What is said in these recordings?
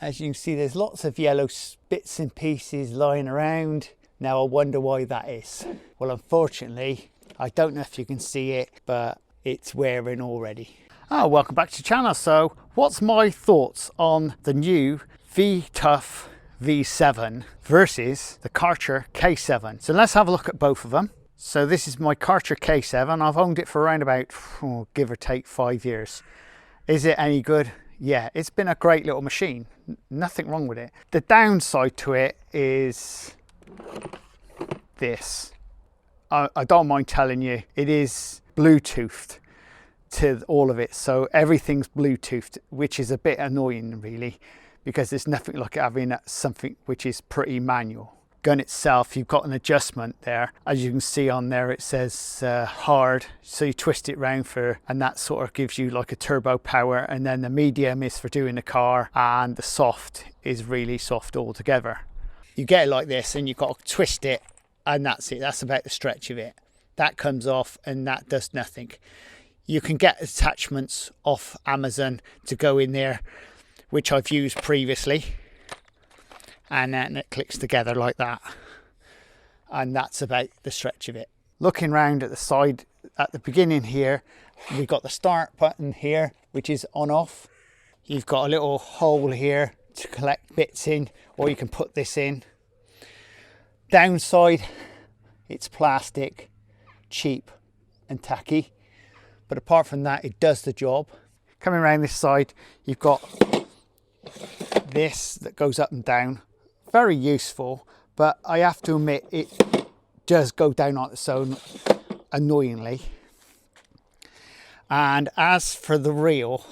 As you can see, there's lots of yellow bits and pieces lying around. Now I wonder why that is. Well, unfortunately, I don't know if you can see it, but it's wearing already. Oh, welcome back to the channel. So what's my thoughts on the new V-TUF V7 versus the Karcher K7? So let's have a look at both of them. So this is my Karcher K7. I've owned it for around about, give or take, 5 years. Is it any good? Yeah, it's been a great little machine. Nothing wrong with it. The downside to it is this. I don't mind telling you, it is Bluetoothed to all of it. So everything's Bluetoothed, which is a bit annoying really, because there's nothing like having something which is pretty manual. Gun itself, you've got an adjustment there. As you can see on there, it says hard, so you twist it round and that sort of gives you like a turbo power, and then the medium is for doing the car, and the soft is really soft altogether. You get it like this and you've got to twist it, and that's it. That's about the stretch of it. That comes off and that does nothing. You can get attachments off Amazon to go in there, which I've used previously, and then it clicks together like that, and that's about the stretch of it. Looking round at the side at the beginning here, we've got the start button here, which is on off. You've got a little hole here to collect bits in, or you can put this in. Downside, it's plastic, cheap and tacky, but apart from that, it does the job. Coming around this side, you've got this that goes up and down. Very useful, but I have to admit it does go down on its own annoyingly. And as for the reel,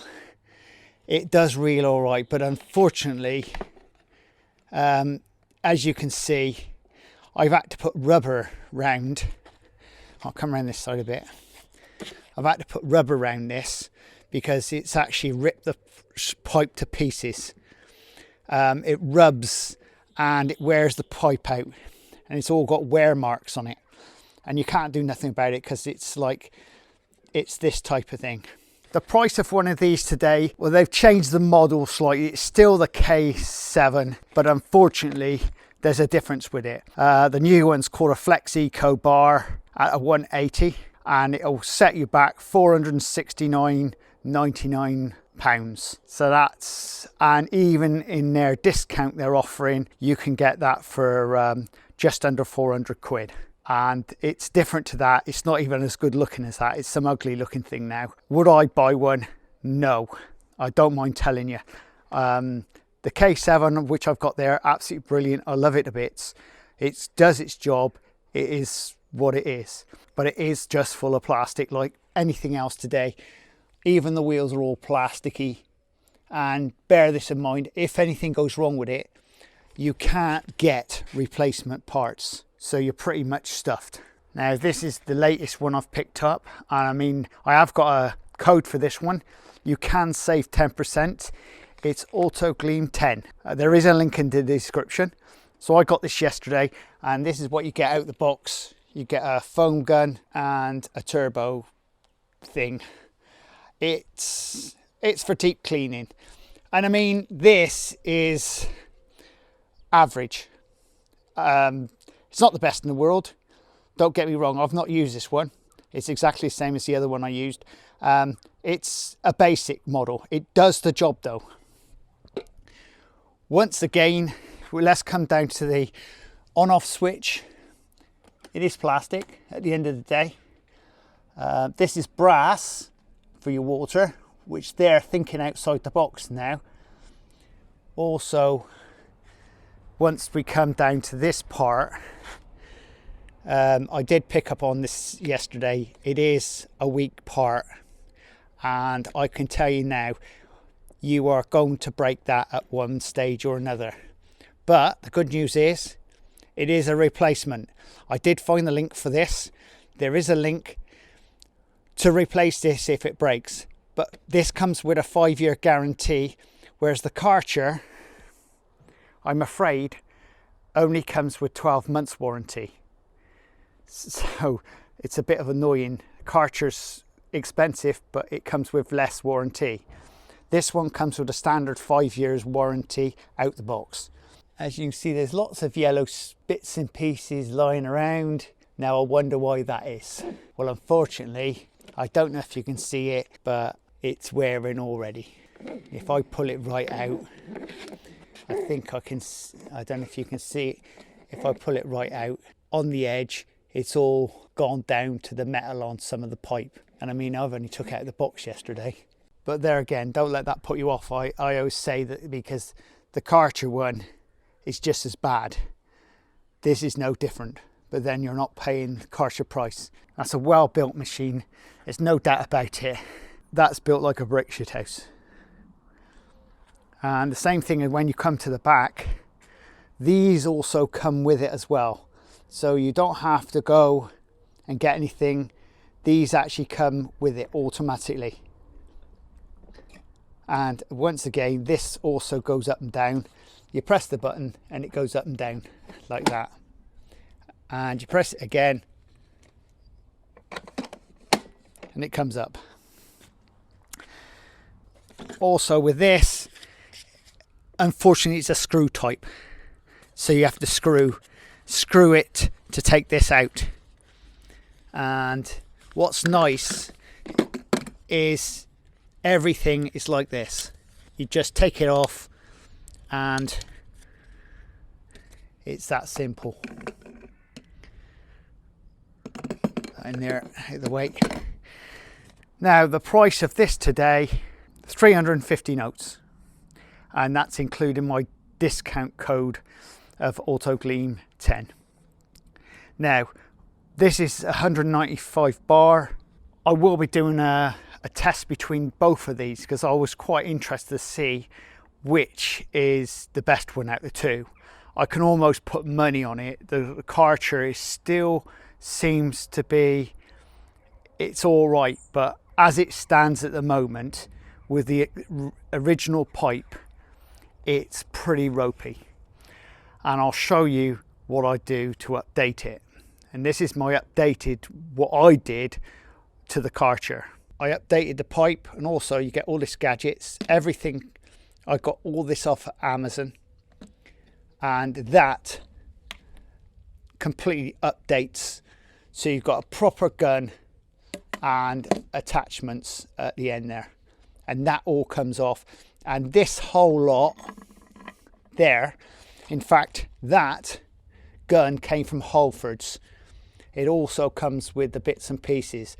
it does reel all right, but unfortunately, as you can see, I've had to put rubber round. I'll come around this side a bit. I've had to put rubber around this because it's actually ripped the pipe to pieces. It rubs and it wears the pipe out, and it's all got wear marks on it, and you can't do nothing about it because it's like, it's this type of thing. The price of one of these today, well, they've changed the model slightly. It's still the K7, but unfortunately there's a difference with it. The new one's called a Flex Eco bar at a 180, and it'll set you back £469.99. So that's, and even in their discount they're offering, you can get that for just under 400 quid. And it's different to that. It's not even as good looking as that. It's some ugly looking thing now. Would I buy one? No, I don't mind telling you. The K7, which I've got there, absolutely brilliant. I love it to bits. It does its job. It is what it is, but it is just full of plastic like anything else today. Even the wheels are all plasticky, and bear this in mind, if anything goes wrong with it, you can't get replacement parts, so you're pretty much stuffed. Now this is the latest one I've picked up, and I mean, I have got a code for this one. You can save 10%. It's Auto Gleam 10. There is a link in the description. So I got this yesterday, and this is what you get out of the box. You get a foam gun and a turbo thing. It's for deep cleaning, and I mean, this is average. It's not the best in the world, don't get me wrong. I've not used this one. It's exactly the same as the other one I used. It's a basic model. It does the job though. Once again, let's come down to the on-off switch. It is plastic at the end of the day. This is brass for your water, which they're thinking outside the box now. Also, once we come down to this part, I did pick up on this yesterday. It is a weak part, and I can tell you now, you are going to break that at one stage or another. But the good news is, it is a replacement. I did find the link for this. There is a link to replace this if it breaks, but this comes with a 5-year guarantee, whereas the Kärcher, I'm afraid, only comes with 12 months warranty. So it's a bit of annoying. Kärcher's expensive, but it comes with less warranty. This one comes with a standard 5 years warranty out the box. As you can see, there's lots of yellow bits and pieces lying around. Now I wonder why that is. Well, unfortunately, I don't know if you can see it, but it's wearing already. If I pull it right out, I think I can, I don't know if you can see it. If I pull it right out, on the edge, it's all gone down to the metal on some of the pipe. And I mean, I've only took it out of the box yesterday. But there again, don't let that put you off. I always say that because the Kärcher one is just as bad. This is no different, but then you're not paying Kärcher price. That's a well-built machine. There's no doubt about it. That's built like a brick shithouse. And the same thing when you come to the back, these also come with it as well. So you don't have to go and get anything. These actually come with it automatically. And once again, this also goes up and down. You press the button and it goes up and down like that. And you press it again and it comes up. Also with this, unfortunately it's a screw type. So you have to screw it to take this out. And what's nice is everything is like this. You just take it off and it's that simple. In there, out of the way. Now the price of this today, 350 notes, and that's including my discount code of AutoGleam 10. Now this is 195 bar. I will be doing a test between both of these because I was quite interested to see which is the best one out of the two. I can almost put money on it. The Karcher is still seems to be, it's all right, but as it stands at the moment with the original pipe, it's pretty ropey. And I'll show you what I do to update it. And this is my updated, what I did to the Kärcher. I updated the pipe, and also you get all this gadgets, everything. I got all this off Amazon, and that completely updates. So you've got a proper gun and attachments at the end there, and that all comes off. And this whole lot there, in fact, that gun came from Halfords. It also comes with the bits and pieces.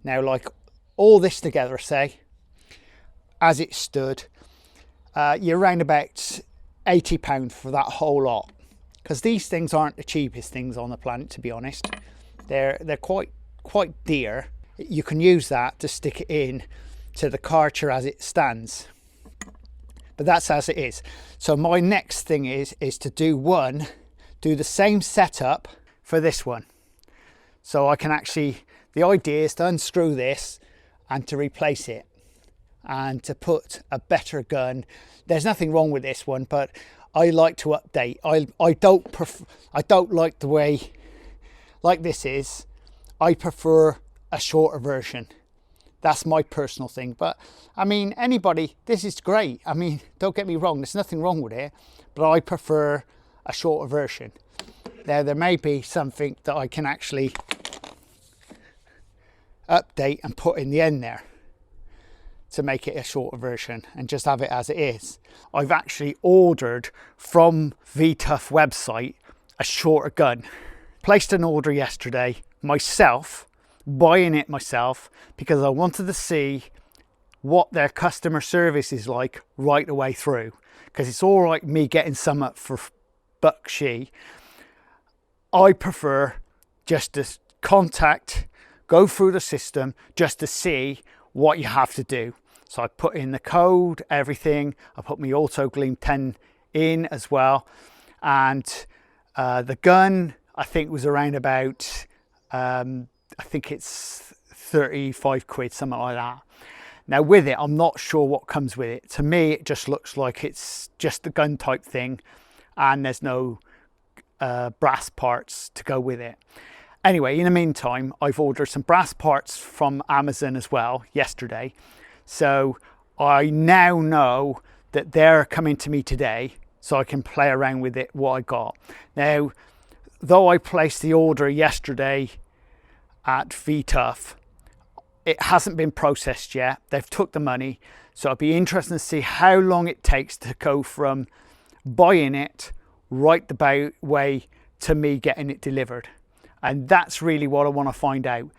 Now, like all this together, say, as it stood, you're around about £80 for that whole lot. Because these things aren't the cheapest things on the planet, to be honest. They're quite dear. You can use that to stick it in to the Karcher as it stands. But that's as it is. So my next thing is to do the same setup for this one. So I can actually, the idea is to unscrew this and to replace it and to put a better gun. There's nothing wrong with this one, but I like to update. I don't like the way like this is. I prefer a shorter version. That's my personal thing. But I mean, anybody, this is great. I mean, don't get me wrong, there's nothing wrong with it, but I prefer a shorter version. There may be something that I can actually update and put in the end there to make it a shorter version and just have it as it is. I've actually ordered from V-TUF website a shorter gun. Placed an order yesterday myself, buying it myself, because I wanted to see what their customer service is like right the way through. Because it's all right me getting some up for buck she. I prefer just to go through the system just to see what you have to do. So I put in the code, everything. I put my AutoGleam 10 in as well. And the gun, I think, was around about, I think it's 35 quid, something like that. Now with it, I'm not sure what comes with it. To me, it just looks like it's just the gun type thing and there's no brass parts to go with it. Anyway, in the meantime, I've ordered some brass parts from Amazon as well yesterday. So I now know that they're coming to me today, so I can play around with it, what I got. Now, though I placed the order yesterday at V-TUF, it hasn't been processed yet. They've took the money, so it'd be interesting to see how long it takes to go from buying it right the way to me getting it delivered. And that's really what I want to find out.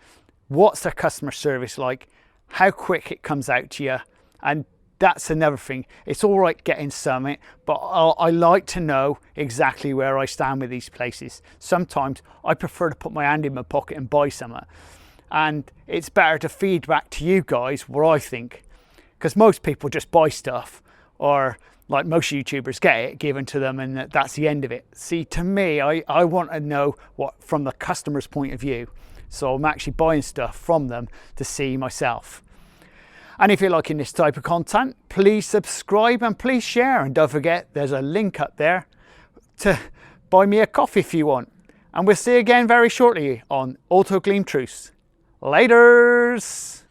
What's their customer service like? How quick it comes out to you? And that's another thing. It's all right getting something, but I like to know exactly where I stand with these places. Sometimes I prefer to put my hand in my pocket and buy something. And it's better to feedback to you guys what I think. Because most people just buy stuff, or like most YouTubers get it given to them and that's the end of it. See, to me, I want to know what from the customer's point of view. So I'm actually buying stuff from them to see myself. And if you're liking this type of content, please subscribe and please share. And don't forget, there's a link up there to buy me a coffee if you want. And we'll see you again very shortly on Auto Gleam Truths. Laters!